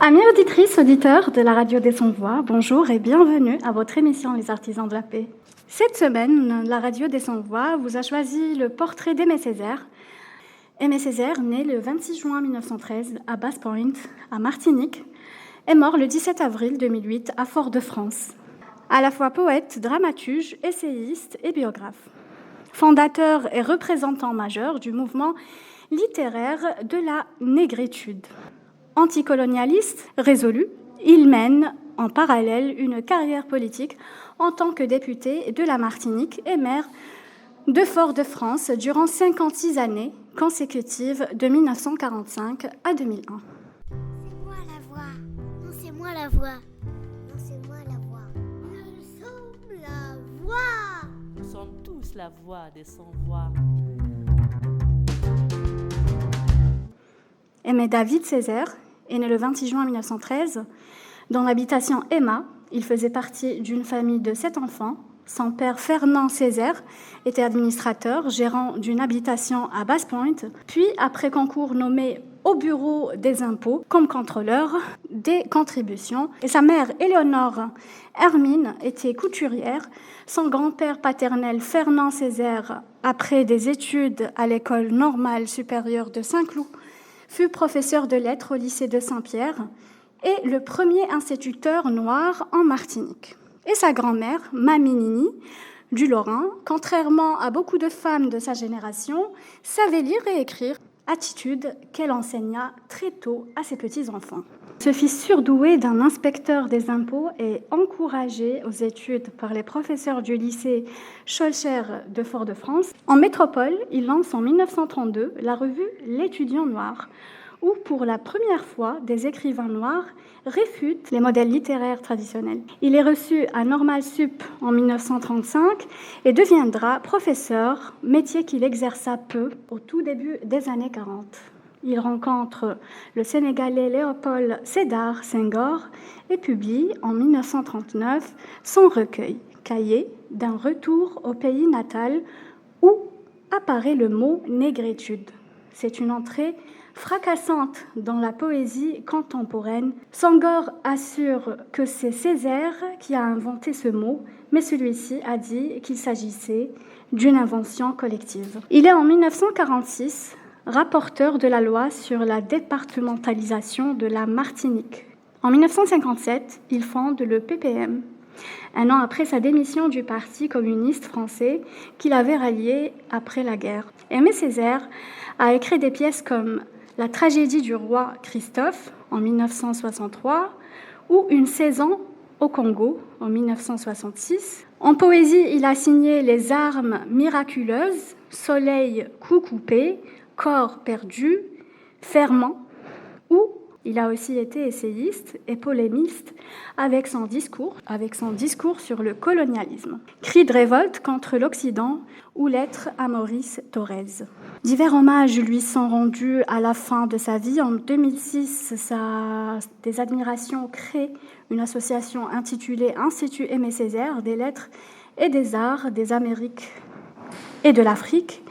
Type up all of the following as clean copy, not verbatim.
Amis auditrices, auditeurs de la radio des Sans-Voix, bonjour et bienvenue à votre émission Les Artisans de la Paix. Cette semaine, la radio des Sans-Voix vous a choisi le portrait d'Aimé Césaire. Aimé Césaire, né le 26 juin 1913 à Basse Pointe, à Martinique, est mort le 17 avril 2008 à Fort-de-France. À la fois poète, dramaturge, essayiste et biographe. Fondateur et représentant majeur du mouvement littéraire de la négritude. Anticolonialiste résolu, il mène en parallèle une carrière politique en tant que député de la Martinique et maire de Fort-de-France durant 56 années consécutives de 1945 à 2001. C'est moi la voix. Non, c'est moi la voix. Non, c'est moi la voix. Nous sommes la voix. Nous sommes tous la voix des sans-voix. Aimé David Césaire est né le 26 juin 1913 dans l'habitation Emma. Il faisait partie d'une famille de 7 enfants. Son père, Fernand Césaire, était administrateur, gérant d'une habitation à Basse Pointe, puis, après concours, nommé au bureau des impôts comme contrôleur des contributions. Et sa mère, Éléonore Hermine, était couturière. Son grand-père paternel, Fernand Césaire, après des études à l'école normale supérieure de Saint-Cloud, fut professeur de lettres au lycée de Saint-Pierre et le premier instituteur noir en Martinique. Et sa grand-mère, Mamie Nini, du Lorrain, contrairement à beaucoup de femmes de sa génération, savait lire et écrire, attitude qu'elle enseigna très tôt à ses petits-enfants. Ce fils surdoué d'un inspecteur des impôts est encouragé aux études par les professeurs du lycée Scholcher de Fort-de-France. En métropole, il lance en 1932 la revue L'Étudiant noir, où pour la première fois des écrivains noirs réfutent les modèles littéraires traditionnels. Il est reçu à Normal Sup en 1935 et deviendra professeur, métier qu'il exerça peu au tout début des années 40. Il rencontre le Sénégalais Léopold Sédar Senghor et publie en 1939 son recueil « Cahier d'un retour au pays natal » où apparaît le mot « négritude ». C'est une entrée fracassante dans la poésie contemporaine. Senghor assure que c'est Césaire qui a inventé ce mot, mais celui-ci a dit qu'il s'agissait d'une invention collective. Il est en 1946 rapporteur de la loi sur la départementalisation de la Martinique. En 1957, il fonde le PPM, un an après sa démission du Parti communiste français qu'il avait rallié après la guerre. Aimé Césaire a écrit des pièces comme La tragédie du roi Christophe en 1963 ou Une saison au Congo en 1966. En poésie, il a signé Les armes miraculeuses, Soleil coup coupé, Corps perdu, Ferment, où il a aussi été essayiste et polémiste avec son discours sur le colonialisme. Cri de révolte contre l'Occident ou Lettre à Maurice Thorez. Divers hommages lui sont rendus à la fin de sa vie. En 2006, des admirations créent une association intitulée Institut Aimé Césaire des lettres et des arts des Amériques et de l'Afrique.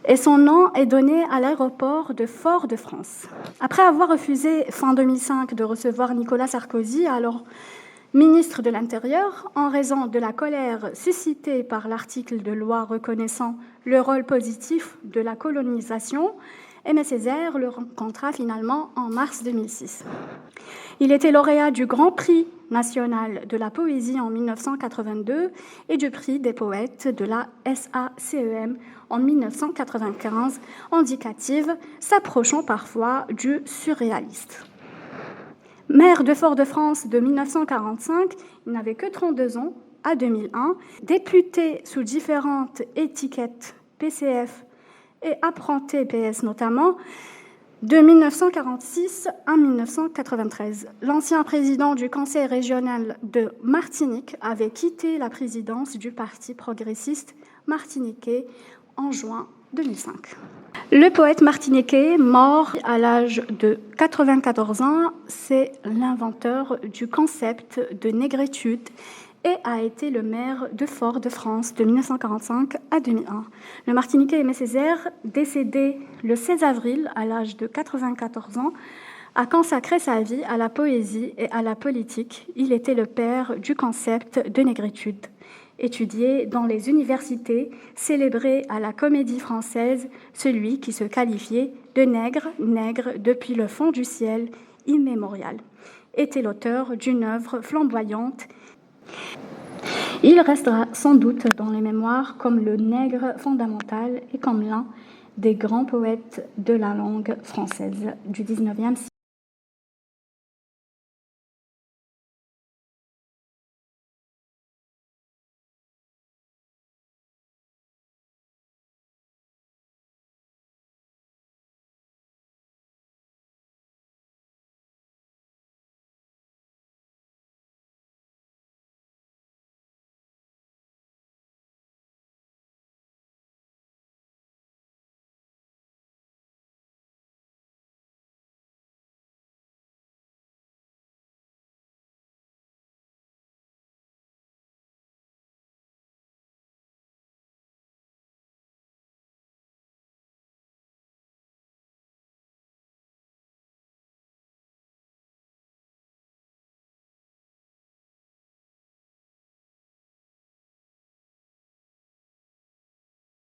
Et son nom est donné à l'aéroport de Fort-de-France. Après avoir refusé fin 2005 de recevoir Nicolas Sarkozy, alors ministre de l'Intérieur, en raison de la colère suscitée par l'article de loi reconnaissant le rôle positif de la colonisation, Aimé Césaire le rencontra finalement en mars 2006. Il était lauréat du Grand Prix national de la poésie en 1982 et du Prix des poètes de la SACEM en 1995, indicative s'approchant parfois du surréaliste. Maire de Fort-de-France de 1945, il n'avait que 32 ans à 2001, député sous différentes étiquettes PCF et apprenti PS notamment, de 1946 à 1993. L'ancien président du Conseil régional de Martinique avait quitté la présidence du Parti progressiste martiniquais en juin 2005. Le poète martiniquais, mort à l'âge de 94 ans, c'est l'inventeur du concept de négritude et a été le maire de Fort-de-France de 1945 à 2001. Le Martiniquais Aimé Césaire, décédé le 16 avril à l'âge de 94 ans, a consacré sa vie à la poésie et à la politique. Il était le père du concept de négritude. Étudié dans les universités, célébré à la Comédie Française, celui qui se qualifiait de nègre depuis le fond du ciel immémorial, était l'auteur d'une œuvre flamboyante. Il restera sans doute dans les mémoires comme le nègre fondamental et comme l'un des grands poètes de la langue française du XIXe siècle.